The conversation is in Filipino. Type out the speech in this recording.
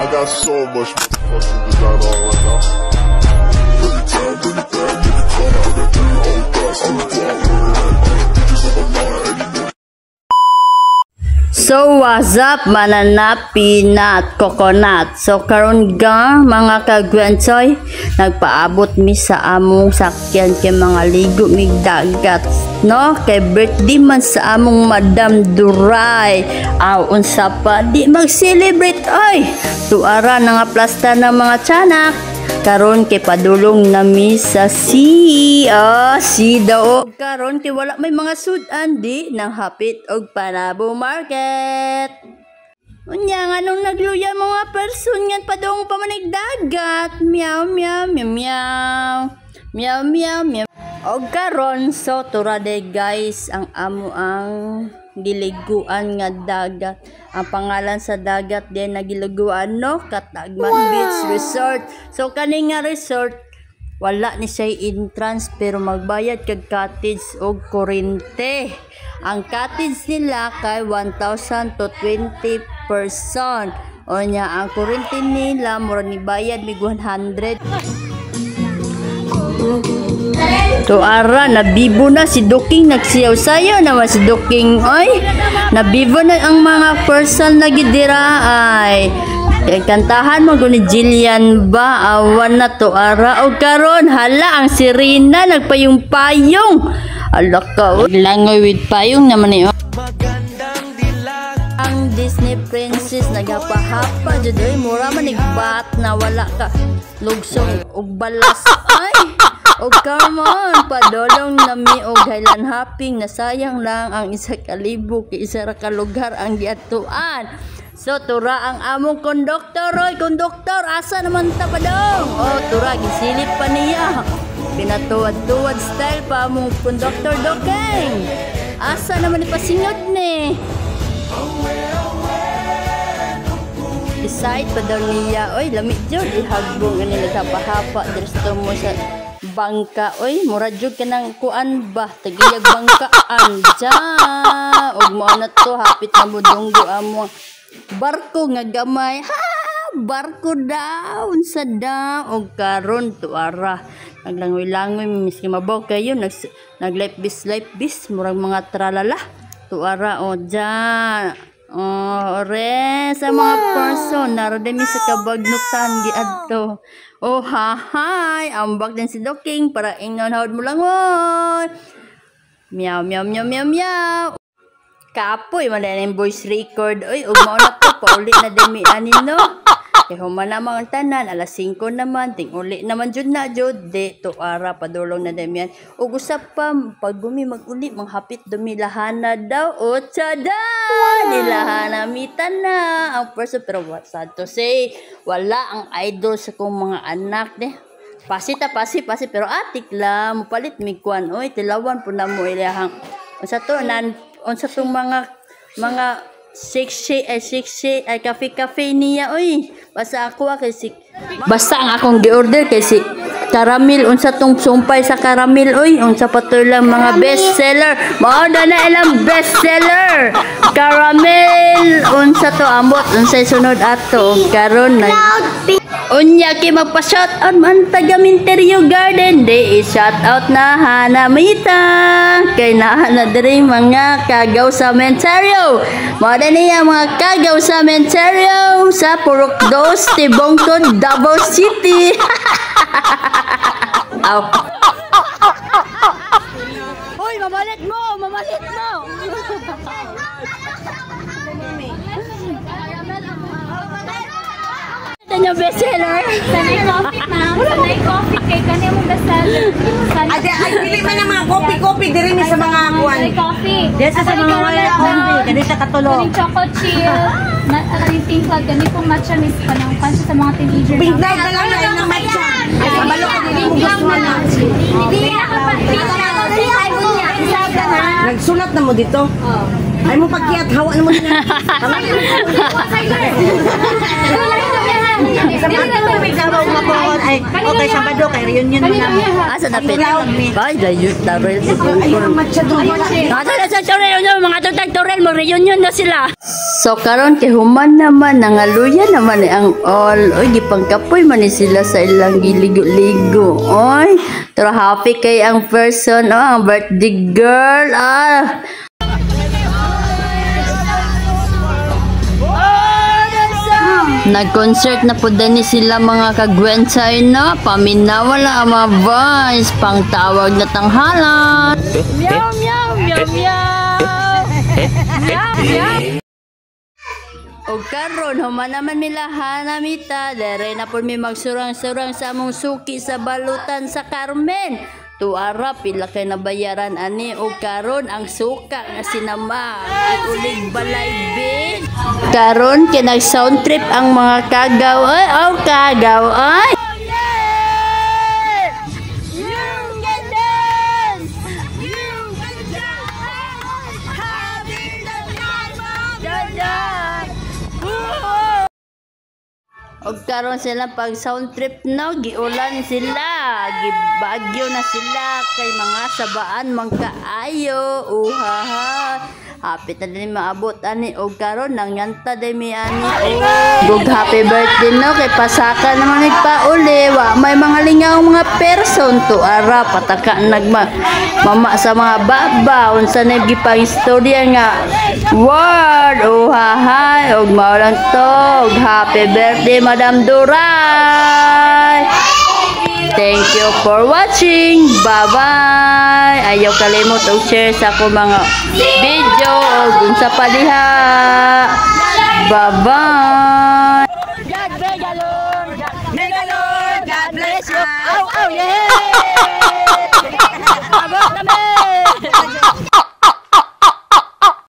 I got so much motherfucking design on right now. Every time, bring it back, make it come out that damn old thoughts. I'm the guap with it. Bitches on the line, and you know. So what's up manana peanut coconut. So karon ga mga kagwensoy, nagpaabot mi sa among sakyan kay mga ligo mig dagat, no? Kay birthday man sa among Madam Duray. Unsa pa di mag-celebrate oy. Tuara na nga plasta ng mga tiyanak. Karon kay padulong nami sa sea daw. Karon kay wala may mga sudan di nang hapit og Panabo Market. Unya nga nung nagluya mga person nga padung pamanig dagat. Meow meow meow meow. Meow meow meow. Og karon so turade guys ang amo ang giliguan nga dagat. Ang pangalan sa dagat din na giliguan no, Katagman Beach Resort. So kani nga resort wala ni siya entrance pero magbayad kag cottage og kuryente. Ang cottage nila kay 1,000 to 20 person. O nya ang kuryente nila mura ni bayad mig 100. Tuara nabibo na si Duking, nagsiyaw-sayaw naman si Duking. Oy, nabibo na ang mga person na gidira ay. Kantahan mo ni Jillian ba? Awan na tuara. O karon hala ang sirena nagpayong-payong. Ala ka, langoy with payong naman eh. Ang Disney princess nagapahapa jud oy, mura man igbat na wala ka lugsong og balas. Ay, o come on, padolong nami og Highland hopping na sayang lang ang 1,000 kay isa ra ka lugar ang giatuan. So tura ang among konduktor oy, konduktor asa naman ta padong? Oh, tura gisilip pa niya. Pinatuwad-tuwad style pa among konduktor Dokeng. Asa naman ipasingod ni? Decide pa daw niya, oy lamig jud ihagbong ani nagapahapa dito mo sa bangka. Oy mura jud kanang kuan ba tagiyag bangkaan ja og mo na to hapit na budunggo amo barko nga gamay. Barko daw sa daw og karon tuara naglangoy-langoy miski mabaw kayo nag life bis murag mga tralala tuara o ja. Ore sa mga person narodemi sa kabagnutan giadto. Oh hi ambak din si Doking para ingnon hawd mo lang oy. Meow meow meow meow meow. Kapoy man din voice record oy ug mao na to paulit na demi anin no. Kay human na mga tanan alas 5 naman ting uli naman jud na jud de tuara padulong na demian ug usap pa pag gumi mag-uli manghapit dumilahana daw o tsada nilahana mitan na ang person pero what sad to say wala ang idol sa kong mga anak de pasi pero atik lang mupalit mig kuan oy tilawan po na mo ilahang unsa to mga 6 ay cafe niya oy basta ako kay basta ang akong gi-order kay si caramel unsa tong sumpay sa caramel oy unsa pa to lang mga best seller mao na ilang best seller caramel unsa to ambot unsay sunod ato karon na unya kay magpa-shout out man taga Minterio Garden day shout out na hanamita kay na diri mga kagaw sa Minterio mao niya mga kagaw sa Minterio sa Purok 2 Tibongton Davao City. Aw. Hoy, mamalit mo. Ito yung bestseller. Sanay coffee, ma'am. Sanay coffee kay kanya mong bestseller. Ay, pili man ang mga coffee diri ni sa mga kuan. Sanay coffee. Desa sa mga wala coffee, kani sa katulog. Kaning choco chill. Kaning pink cloud, kani pong matcha miss pa ng kansa sa mga teenager. Pink cloud na lang na matcha. Ay, kabalo ka din mo gusto na. Nagsulat na mo dito. Ay mo pagkiyat, hawa na mo dito. Sa mga tubig sa mga makuhon. Ay, okay, Sabado, kay reunion mo namin. Asa na pit? Ay, dayon tarel si Ay, ang matcha doon. Asa na sa reunion, mga tutag torel mo reunion na sila. So karon kay human naman nangaluya naman ni ang all. Oy gipangkapoy man ni sila sa ilang giligo-ligo. Oy, pero happy kay ang person, ang birthday girl. Nag-concert na po din sila mga kagwensay na paminawala ang mga voice pang tawag na tanghalan. Meow meow meow meow. Meow meow. O karon human naman milahan namita dere na po mi magsurang-surang sa among suki sa balutan sa Carmen. Tuara pila kay nabayaran ani o karon ang suka nga sinama ulig balay bin. Karon kay nag sound trip ang mga kagaw ay kagaw ay. Og karon sila pag sound trip no giulan sila gibagyo na sila kay mga sabaan man kaayo uhaha hapit na din maabot ani og karon nanganta day mi ani gug happy birthday no kay pasaka naman nagpauli wa may mga lingaw mga person to ara pataka mama sa mga baba unsa na gipang istorya nga word uhaha og mao lang to og happy birthday Madam Duray. Thank you for watching. Bye-bye. Ayaw kalimot og share sa ako mga video og unsa pa diha. Bye-bye. God bless you, Lord. God bless you. Oh, yeah. Abot kami.